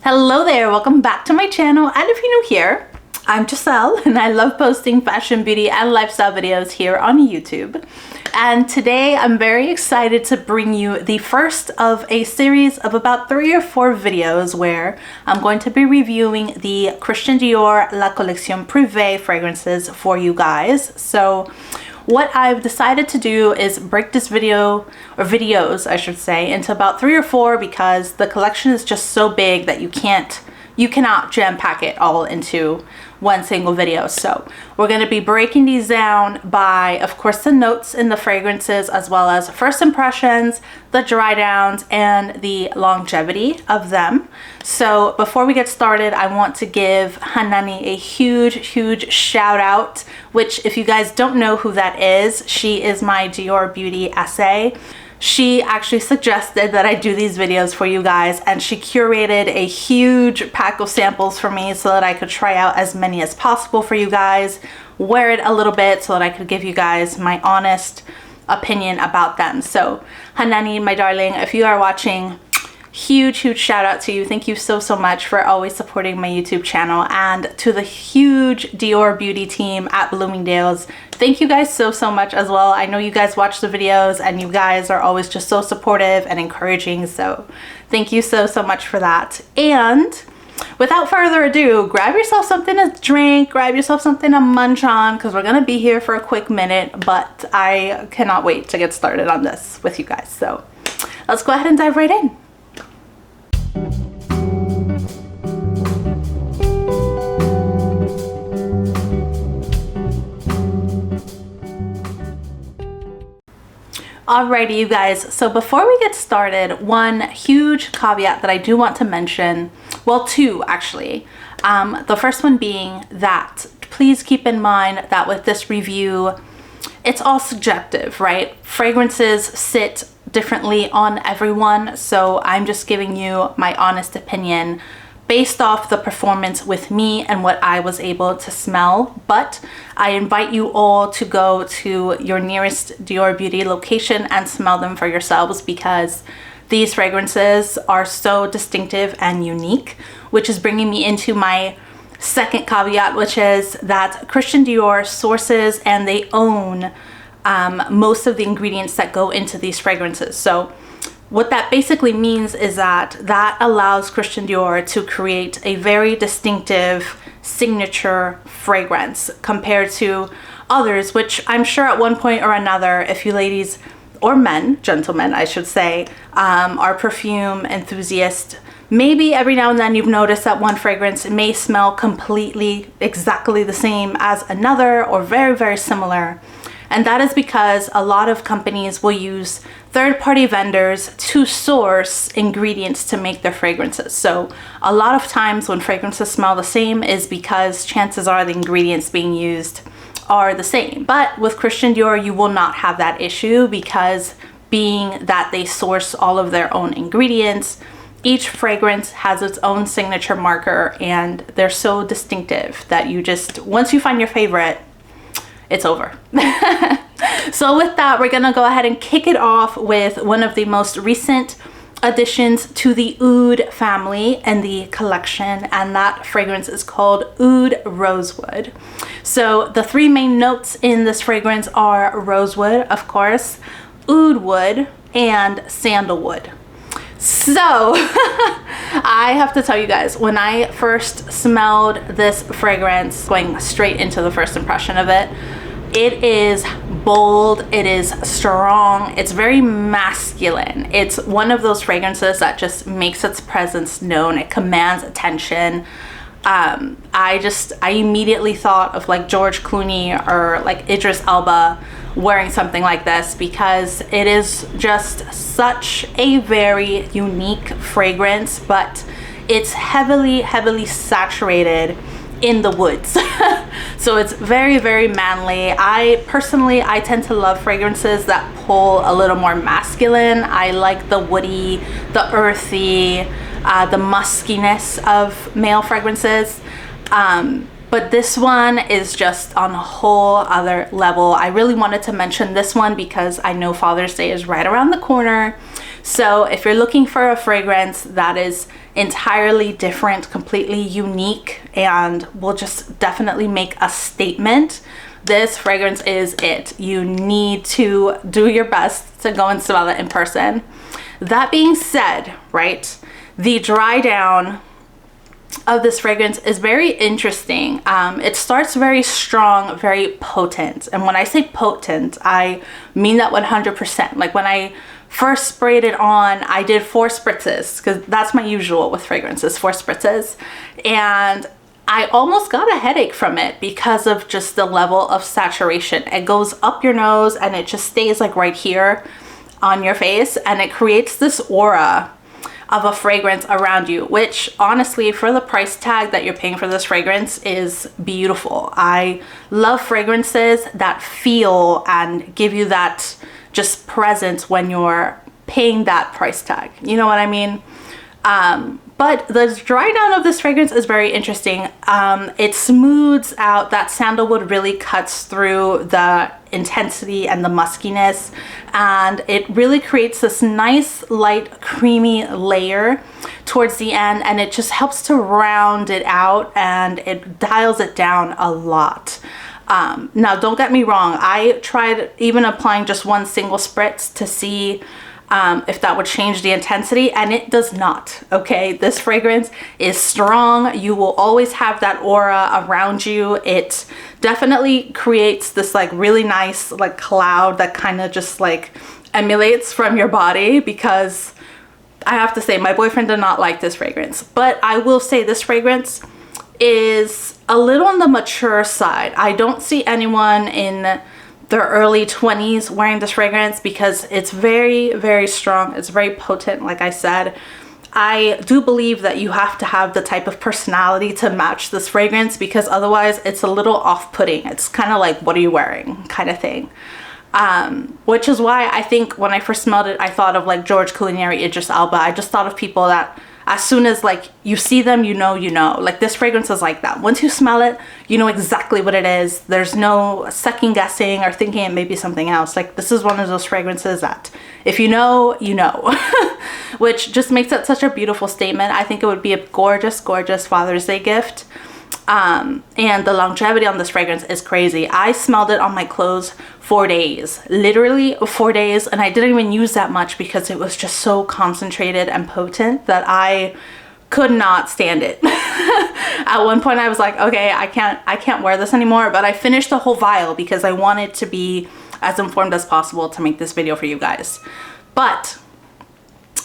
Hello there, welcome back to my channel, and if you're new here, I'm Giselle and I love posting fashion, beauty, and lifestyle videos here on YouTube. And today I'm very excited to bring you the first of a series of about 3 or 4 videos where I'm going to be reviewing the Christian Dior La Collection Privee fragrances for you guys. So what I've decided to do is break this video, or videos I should say, into about 3 or 4 because the collection is just so big that you cannot jam pack it all into one single video. So we're going to be breaking these down by, of course, the notes in the fragrances, as well as first impressions, the dry downs, and the longevity of them. So before we get started, I want to give Hanane a huge shout out, which if you guys don't know who that is, she is my Dior beauty essay. She actually suggested that I do these videos for you guys, and she curated a huge pack of samples for me so that I could try out as many as possible for you guys, wear it a little bit so that I could give you guys my honest opinion about them. So Hanane, my darling, if you are watching, huge shout out to you. Thank you so much for always supporting my YouTube channel, and to the huge Dior beauty team at Bloomingdale's, thank you guys so much as well. I know you guys watch the videos and you guys are always just so supportive and encouraging, so thank you so much for that. And without further ado, grab yourself something to drink, grab yourself something to munch on, because we're gonna be here for a quick minute, but I cannot wait to get started on this with you guys. So let's go ahead and dive right in. Alrighty, you guys, so before we get started, one huge caveat that I do want to mention, well, 2 actually. The first one being that please keep in mind that with this review, it's all subjective, right? Fragrances sit differently on everyone, so I'm just giving you my honest opinion based off the performance with me and what I was able to smell. But I invite you all to go to your nearest Dior Beauty location and smell them for yourselves, because these fragrances are so distinctive and unique, which is bringing me into my second caveat, which is that Christian Dior sources and they own most of the ingredients that go into these fragrances. So what that basically means is that allows Christian Dior to create a very distinctive signature fragrance compared to others, which I'm sure at one point or another, if you ladies, or men, gentlemen I should say, are perfume enthusiasts, maybe every now and then you've noticed that one fragrance may smell completely exactly the same as another, or very similar. And that is because a lot of companies will use third-party vendors to source ingredients to make their fragrances. So a lot of times when fragrances smell the same is because chances are the ingredients being used are the same. But with Christian Dior, you will not have that issue, because being that they source all of their own ingredients, each fragrance has its own signature marker, and they're so distinctive that you just, once you find your favorite, it's over. So with that, we're gonna go ahead and kick it off with one of the most recent additions to the Oud family and the collection, and that fragrance is called Oud Rosewood. So the 3 main notes in this fragrance are rosewood, of course, oud wood, and sandalwood. So I have to tell you guys, when I first smelled this fragrance, going straight into the first impression of it, it is bold, it is strong, it's very masculine. It's one of those fragrances that just makes its presence known. It commands attention. I immediately thought of like George Clooney or like Idris Elba wearing something like this, because it is just such a very unique fragrance, but it's heavily saturated in the woods. So it's very manly. I tend to love fragrances that pull a little more masculine. I like the woody, the earthy, the muskiness of male fragrances. But this one is just on a whole other level. I really wanted to mention this one because I know Father's Day is right around the corner. So if you're looking for a fragrance that is entirely different, completely unique, and will just definitely make a statement, this fragrance is it. You need to do your best to go and smell it in person. That being said, right, the dry down of this fragrance is very interesting. It starts very strong, very potent. And when I say potent, I mean that 100%. Like when I first sprayed it on, I did 4 spritzes, because that's my usual with fragrances, 4 spritzes. And I almost got a headache from it because of just the level of saturation. It goes up your nose and it just stays like right here on your face, and it creates this aura of a fragrance around you, which honestly, for the price tag that you're paying for this fragrance, is beautiful. I love fragrances that feel and give you that just presence when you're paying that price tag. You know what I mean? But the dry down of this fragrance is very interesting. It smooths out, that sandalwood really cuts through the intensity and the muskiness, and it really creates this nice light creamy layer towards the end, and it just helps to round it out and it dials it down a lot. Now don't get me wrong, I tried even applying just one single spritz to see if that would change the intensity, and it does not. Okay, this fragrance is strong. You will always have that aura around you. It definitely creates this like really nice like cloud that kind of just like emulates from your body, because I have to say my boyfriend did not like this fragrance, but I will say this fragrance is a little on the mature side. I don't see anyone in their early 20s wearing this fragrance, because it's very, very strong. It's very potent, like I said. I do believe that you have to have the type of personality to match this fragrance, because otherwise it's a little off-putting. It's kind of like, what are you wearing kind of thing. Which is why I think when I first smelled it, I thought of like George Clooney, Idris Elba. I just thought of people that as soon as like you see them, you know. Like this fragrance is like that. Once you smell it, you know exactly what it is. There's no second guessing or thinking it may be something else. Like this is one of those fragrances that if you know, you know. Which just makes it such a beautiful statement. I think it would be a gorgeous, gorgeous Father's Day gift. And the longevity on this fragrance is crazy. I smelled it on my clothes 4 days, literally 4 days, and I didn't even use that much because it was just so concentrated and potent that I could not stand it. At one point I was like, okay, I can't wear this anymore, but I finished the whole vial because I wanted to be as informed as possible to make this video for you guys. But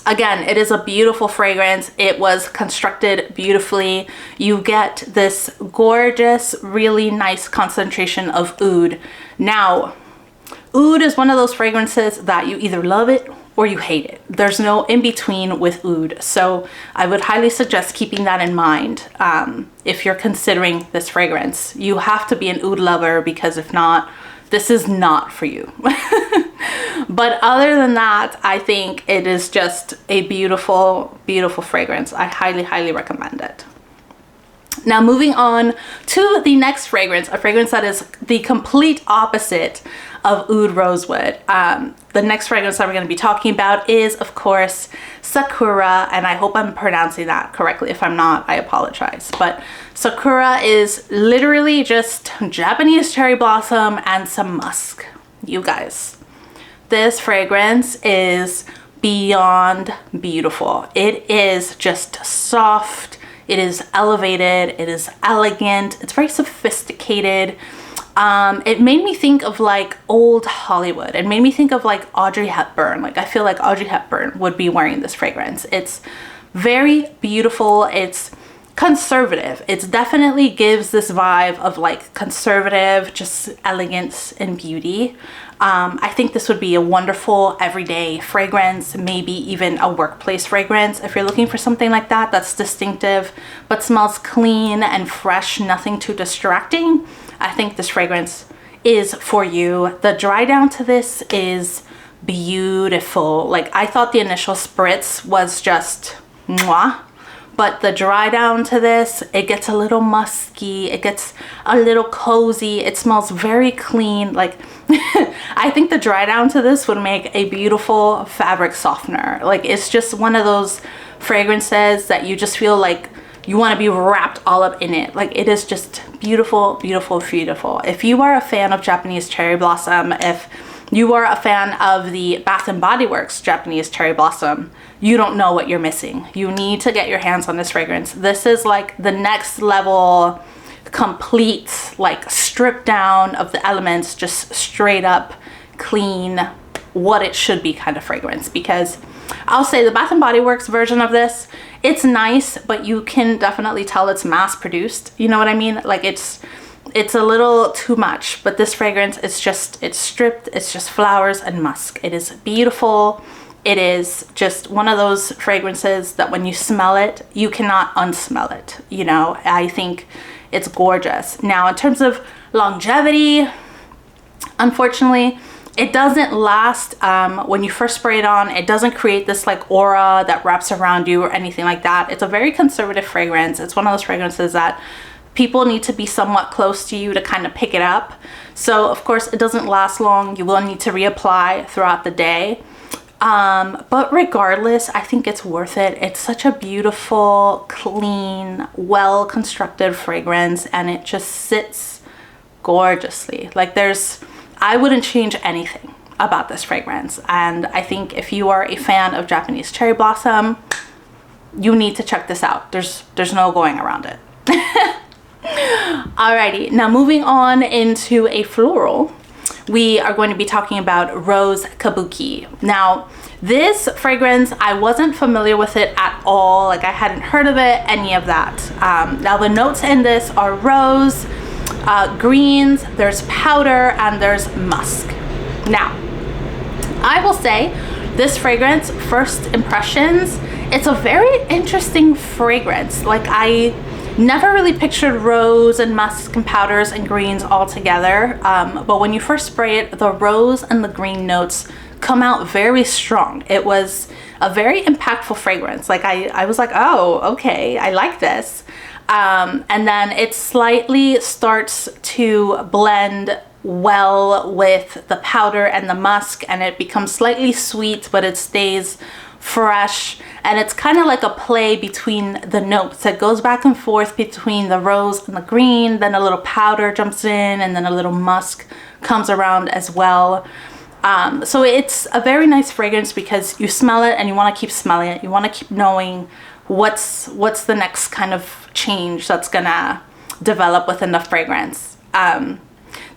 again, it is a beautiful fragrance. It was constructed beautifully. You get this gorgeous, really nice concentration of oud. Now, oud is one of those fragrances that you either love it or you hate it. There's no in between with oud. So I would highly suggest keeping that in mind if you're considering this fragrance. You have to be an oud lover, because if not, this is not for you. But other than that, I think it is just a beautiful, beautiful fragrance. I highly, highly recommend it. Now moving on to the next fragrance, a fragrance that is the complete opposite of Oud Rosewood. The next fragrance that we're going to be talking about is, of course, Sakura, and I hope I'm pronouncing that correctly. If I'm not, I apologize. But Sakura is literally just Japanese cherry blossom and some musk. You guys, this fragrance is beyond beautiful. It is just soft. It is elevated. It is elegant. It's very sophisticated. It made me think of like old Hollywood. It made me think of like Audrey Hepburn. Like I feel like Audrey Hepburn would be wearing this fragrance. It's very beautiful. It's conservative. It definitely gives this vibe of like conservative, just elegance and beauty. I think this would be a wonderful everyday fragrance, maybe even a workplace fragrance. If you're looking for something like that, that's distinctive, but smells clean and fresh, nothing too distracting, I think this fragrance is for you. The dry down to this is beautiful. Like I thought the initial spritz was just mwah, but the dry down to this, it gets a little musky, it gets a little cozy, it smells very clean. Like I think the dry down to this would make a beautiful fabric softener. Like it's just one of those fragrances that you just feel like you want to be wrapped all up in it. Like it is just beautiful, beautiful, beautiful. If you are a fan of Japanese cherry blossom, if you are a fan of the Bath and Body Works Japanese cherry blossom, you don't know what you're missing. You need to get your hands on this fragrance. This is like the next level, complete, like stripped down of the elements, just straight up clean, what it should be kind of fragrance. Because I'll say the Bath and Body Works version of this, it's nice, but you can definitely tell it's mass produced. You know what I mean? Like it's a little too much, but this fragrance, it's stripped, it's just flowers and musk. It is beautiful. It is just one of those fragrances that when you smell it, you cannot unsmell it. You know, I think it's gorgeous. Now, in terms of longevity, unfortunately, it doesn't last when you first spray it on. It doesn't create this like aura that wraps around you or anything like that. It's a very conservative fragrance. It's one of those fragrances that people need to be somewhat close to you to kind of pick it up. So of course it doesn't last long. You will need to reapply throughout the day. But regardless, I think it's worth it. It's such a beautiful, clean, well-constructed fragrance, and it just sits gorgeously. Like I wouldn't change anything about this fragrance. And I think if you are a fan of Japanese cherry blossom, you need to check this out. There's no going around it. Alrighty, now moving on into a floral, we are going to be talking about Rose Kabuki. Now, this fragrance, I wasn't familiar with it at all. Like I hadn't heard of it, any of that. Now the notes in this are rose, greens, there's powder, and there's musk. Now, I will say this fragrance, first impressions, it's a very interesting fragrance. Like I never really pictured rose and musk and powders and greens all together, but when you first spray it, the rose and the green notes come out very strong. It was a very impactful fragrance. Like I was like, oh, okay, I like this. And then it slightly starts to blend well with the powder and the musk, and it becomes slightly sweet, but it stays fresh, and it's kind of like a play between the notes. It goes back and forth between the rose and the green, then a little powder jumps in, and then a little musk comes around as well. So it's a very nice fragrance because you smell it and you want to keep smelling it. You want to keep knowing what's the next kind of change that's gonna develop within the fragrance.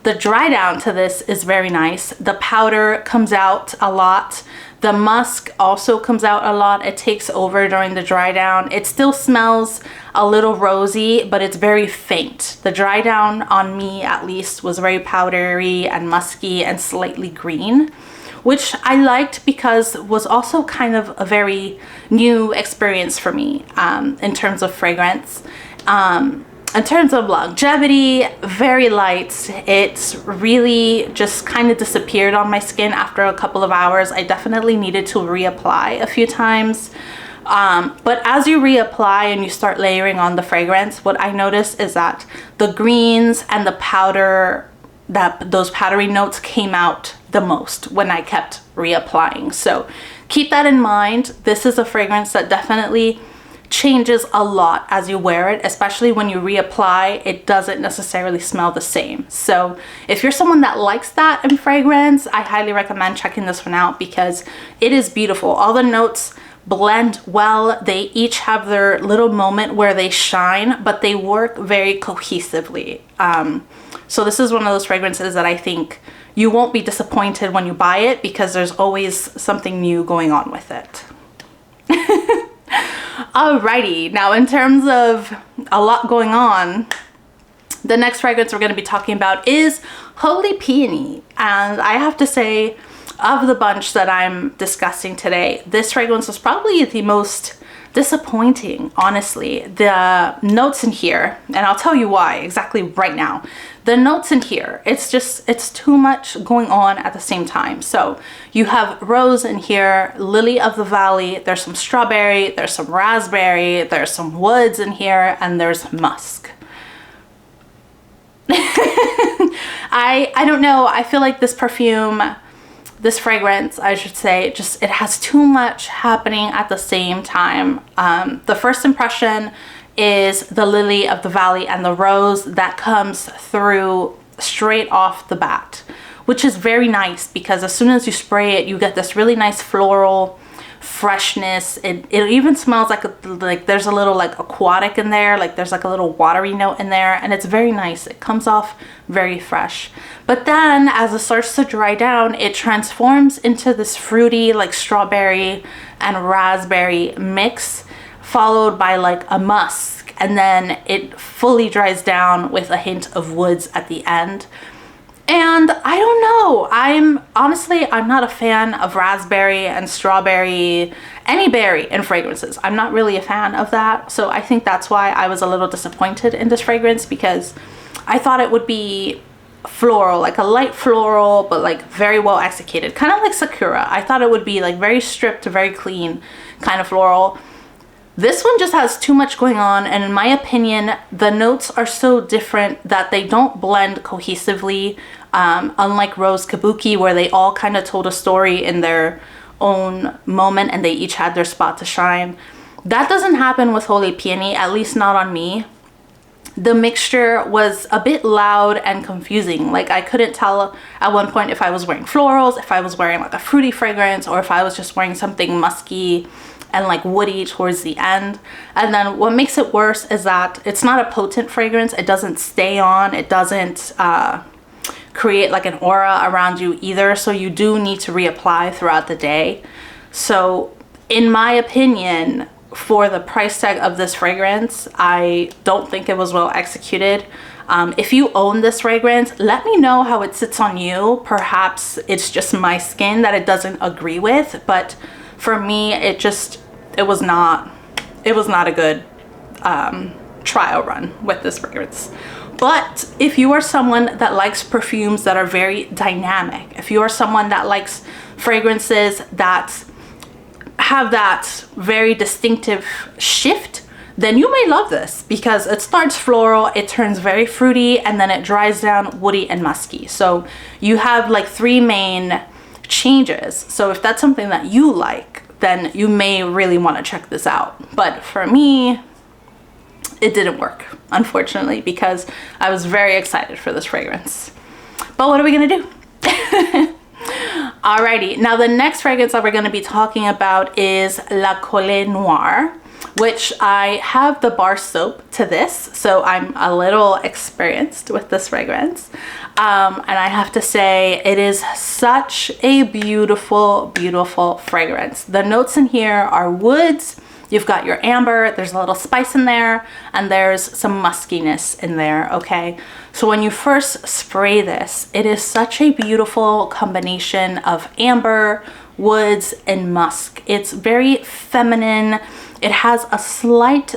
The dry down to this is very nice. The powder comes out a lot. The musk also comes out a lot. It takes over during the dry down. It still smells a little rosy, but it's very faint. The dry down on me, at least, was very powdery and musky and slightly green, which I liked because it was also kind of a very new experience for me in terms of fragrance. In terms of longevity, very light. It's really just kind of disappeared on my skin after a couple of hours. I definitely needed to reapply a few times. But as you reapply and you start layering on the fragrance, what I noticed is that the greens and the powder, those powdery notes came out the most when I kept reapplying. So keep that in mind. This is a fragrance that definitely changes a lot as you wear it, especially when you reapply. It doesn't necessarily smell the same. So if you're someone that likes that in fragrance, I highly recommend checking this one out because it is beautiful. All the notes blend well. They each have their little moment where they shine, but they work very cohesively. So this is one of those fragrances that I think you won't be disappointed when you buy it because there's always something new going on with it. Alrighty, now in terms of a lot going on, the next fragrance we're going to be talking about is Holy Peony. And I have to say, of the bunch that I'm discussing today, this fragrance was probably the most disappointing, honestly. The notes in here, and I'll tell you why exactly right now. The notes in here, it's too much going on at the same time. So you have rose in here, lily of the valley, there's some strawberry, there's some raspberry, there's some woods in here, and there's musk. I don't know, I feel like this fragrance, I should say, it has too much happening at the same time. The first impression is the lily of the valley and the rose that comes through straight off the bat, which is very nice because as soon as you spray it, you get this really nice floral freshness. It even smells like there's a little like aquatic in there, like there's like a little watery note in there, and it's very nice. It comes off very fresh. But then as it starts to dry down, it transforms into this fruity like strawberry and raspberry mix, followed by like a musk, and then it fully dries down with a hint of woods at the end. And I don't know, I'm not a fan of raspberry and strawberry, any berry in fragrances. I'm not really a fan of that. So I think that's why I was a little disappointed in this fragrance, because I thought it would be floral, like a light floral, but like very well executed, kind of like Sakura. I thought it would be like very stripped, very clean kind of floral. This one just has too much going on, and in my opinion, the notes are so different that they don't blend cohesively, unlike Rose Kabuki, where they all kind of told a story in their own moment and they each had their spot to shine. That doesn't happen with Holy Peony, at least not on me. The mixture was a bit loud and confusing. Like I couldn't tell at one point if I was wearing florals, if I was wearing like a fruity fragrance, or if I was just wearing something musky and like woody towards the end. And then what makes it worse is that it's not a potent fragrance. It doesn't stay on, it doesn't create like an aura around you either, so you do need to reapply throughout the day. So in my opinion, for the price tag of this fragrance, I don't think it was well executed. If you own this fragrance, let me know how it sits on you. Perhaps it's just my skin that it doesn't agree with, but for me, it was not a good trial run with this fragrance. But if you are someone that likes perfumes that are very dynamic, if you are someone that likes fragrances that have that very distinctive shift, then you may love this, because it starts floral, it turns very fruity, and then it dries down woody and musky. So you have like three main changes. So if that's something that you like, then you may really want to check this out. But for me, it didn't work, unfortunately, because I was very excited for this fragrance. But what are we gonna do? Alrighty, now the next fragrance that we're gonna be talking about is La COLLE Noire, which I have the bar soap to this, so I'm a little experienced with this fragrance. And I have to say, it is such a beautiful, beautiful fragrance. The notes in here are woods, you've got your amber, there's a little spice in there, and there's some muskiness in there, okay? So when you first spray this, it is such a beautiful combination of amber, woods, and musk. It's very feminine. It has a slight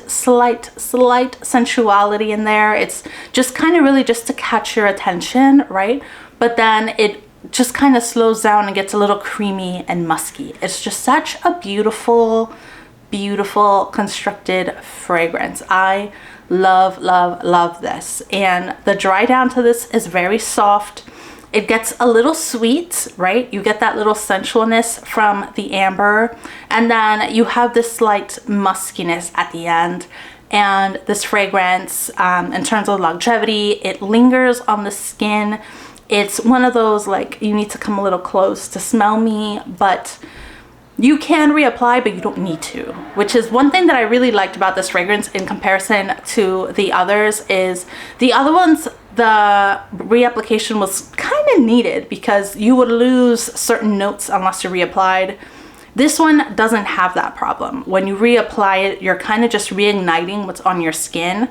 sensuality in there. It's just kind of really just to catch your attention, right? But then it just kind of slows down and gets a little creamy and musky. It's just such a beautiful, beautiful constructed fragrance. I love, love, love this. And the dry down to this is very soft. It gets a little sweet, right? You get that little sensualness from the amber, and then you have this slight muskiness at the end. And this fragrance, in terms of longevity, it lingers on the skin. It's one of those, like, you need to come a little close to smell me, but you can reapply, but you don't need to, which is one thing that I really liked about this fragrance in comparison to the others. Is the other ones, the reapplication was kind of needed because you would lose certain notes unless you reapplied. This one doesn't have that problem. When you reapply it, you're kind of just reigniting what's on your skin,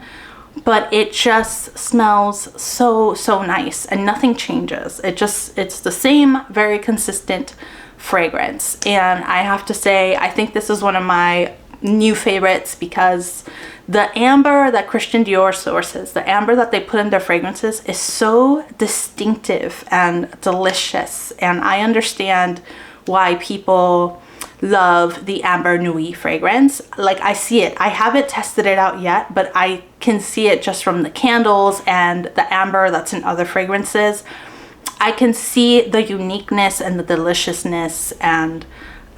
but it just smells so, so nice and nothing changes. It's the same, very consistent fragrance. And I have to say, I think this is one of my new favorites because the amber that Christian Dior sources, the amber that they put in their fragrances is so distinctive and delicious. And I understand why people love the Amber Nuit fragrance. Like, I see it. I haven't tested it out yet, but I can see it just from the candles and the amber that's in other fragrances. I can see the uniqueness and the deliciousness, and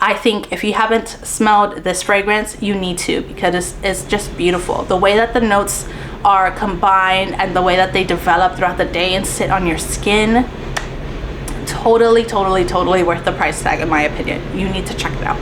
I think if you haven't smelled this fragrance, you need to, because it's just beautiful. The way that the notes are combined and the way that they develop throughout the day and sit on your skin, totally worth the price tag in my opinion. You need to check it out.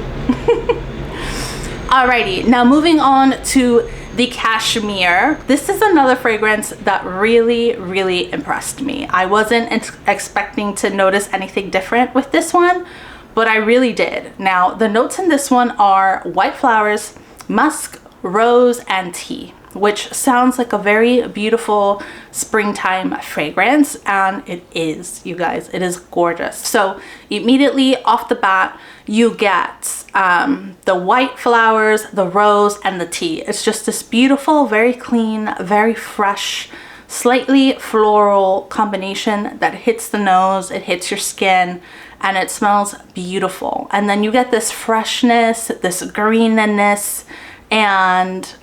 Alrighty, now moving on to the Cachemire. This is another fragrance that really impressed me. I wasn't expecting to notice anything different with this one, but I really did. Now, the notes in this one are white flowers, musk, rose, and tea, which sounds like a very beautiful springtime fragrance, and it is, you guys. It is gorgeous. So immediately off the bat, you get the white flowers, the rose, and the tea. It's just this beautiful, very clean, very fresh, slightly floral combination that hits the nose, it hits your skin, and it smells beautiful. And then you get this freshness, this greenness, and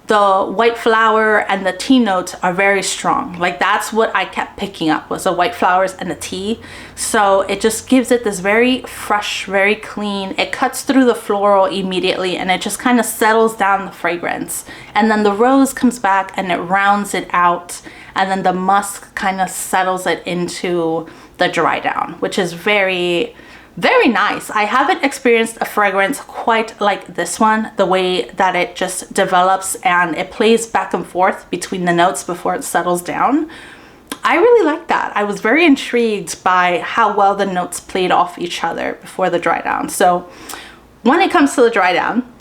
the white flower and the tea notes are very strong. Like, that's what I kept picking up, was the white flowers and the tea. So it just gives it this very fresh, very clean, it cuts through the floral immediately, and it just kind of settles down the fragrance. And then the rose comes back and it rounds it out, and then the musk kind of settles it into the dry down, which is very nice. I haven't experienced a fragrance quite like this one, the way that it just develops and it plays back and forth between the notes before it settles down. I really like that. I was very intrigued by how well the notes played off each other before the dry down. So when it comes to the dry down,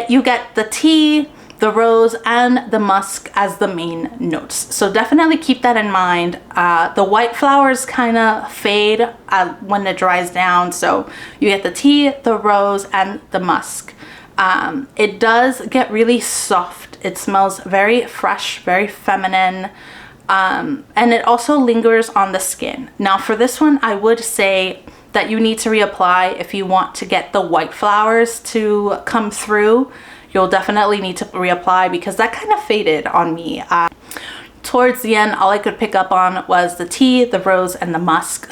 you get the tea, the rose, and the musk as the main notes. So definitely keep that in mind. The white flowers kind of fade when it dries down. So you get the tea, the rose, and the musk. It does get really soft. It smells very fresh, very feminine. And it also lingers on the skin. Now for this one, I would say that you need to reapply if you want to get the white flowers to come through. You'll definitely need to reapply because that kind of faded on me. Towards the end, all I could pick up on was the tea, the rose, and the musk.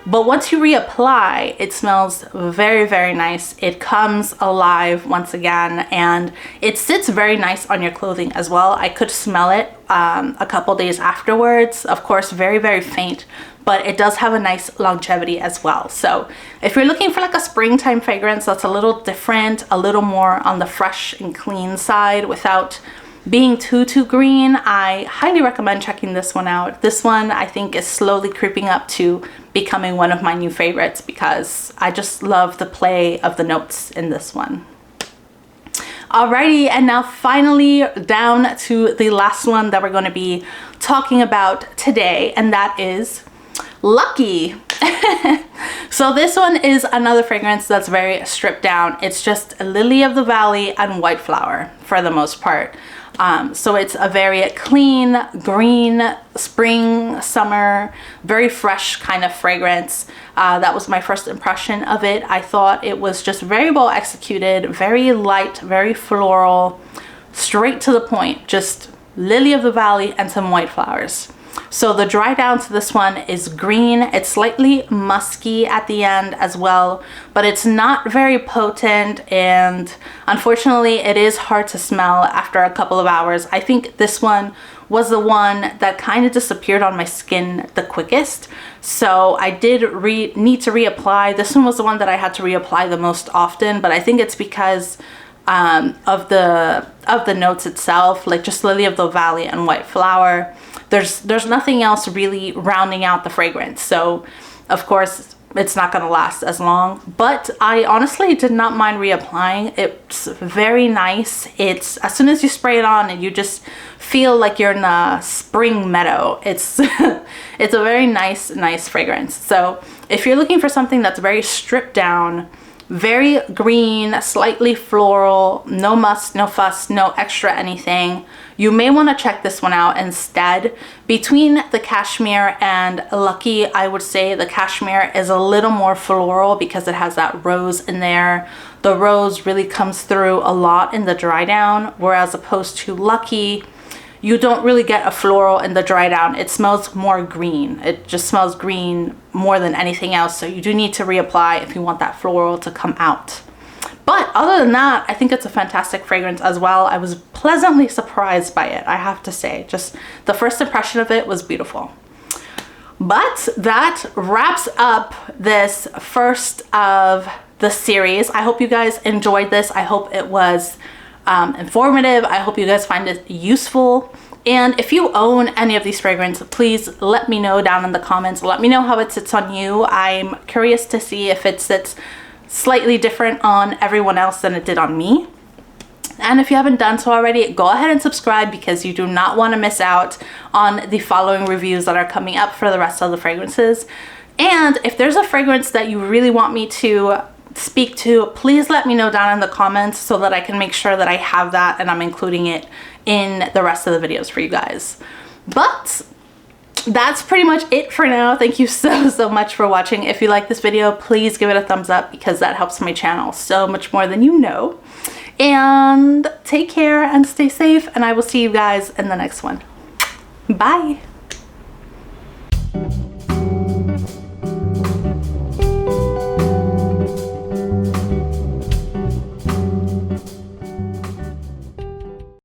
But once you reapply, it smells very nice. It comes alive once again, and it sits very nice on your clothing as well. I could smell it a couple days afterwards. Of course, very faint, but it does have a nice longevity as well. So if you're looking for like a springtime fragrance that's a little different, a little more on the fresh and clean side without being too green, I highly recommend checking this one out. This one I think is slowly creeping up to becoming one of my new favorites because I just love the play of the notes in this one. Alrighty, and now finally down to the last one that we're going to be talking about today, and that is Lucky. So this one is another fragrance that's very stripped down. It's just lily of the valley and white flower for the most part. So it's a very clean, green, spring, summer, very fresh kind of fragrance. That was my first impression of it. I thought it was just very well executed, very light, very floral, straight to the point, just lily of the valley and some white flowers. So the dry down to this one is green. It's slightly musky at the end as well, but it's not very potent, and unfortunately it is hard to smell after a couple of hours. I think this one was the one that kind of disappeared on my skin the quickest, so I did need to reapply. This one was the one that I had to reapply the most often, but I think it's because of the notes itself, like just lily of the valley and white flower. There's nothing else really rounding out the fragrance, so of course it's not going to last as long, but I honestly did not mind reapplying. It's very nice. It's as soon as you spray it on and you just feel like you're in a spring meadow. It's it's a very nice fragrance. So if you're looking for something that's very stripped down, Very green, slightly floral, no muss, no fuss, no extra anything. You may want to check this one out instead. Between the Cashmere and Lucky, I would say the Cashmere is a little more floral because it has that rose in there. The rose really comes through a lot in the dry down, whereas opposed to Lucky, you don't really get a floral in the dry down. It smells more green. It just smells green more than anything else. So you do need to reapply if you want that floral to come out. But other than that, I think it's a fantastic fragrance as well. I was pleasantly surprised by it, I have to say. Just the first impression of it was beautiful. But that wraps up this first of the series. I hope you guys enjoyed this. I hope it was informative. I hope you guys find it useful. And if you own any of these fragrances, please let me know down in the comments. Let me know how it sits on you. I'm curious to see if it sits slightly different on everyone else than it did on me. And if you haven't done so already, go ahead and subscribe because you do not want to miss out on the following reviews that are coming up for the rest of the fragrances. And if there's a fragrance that you really want me to speak to, please let me know down in the comments so that I can make sure that I have that and I'm including it in the rest of the videos for you guys. But that's pretty much it for now. Thank you so much for watching. If you like this video, please give it a thumbs up because that helps my channel so much more than you know. And take care and stay safe, and I will see you guys in the next one. Bye.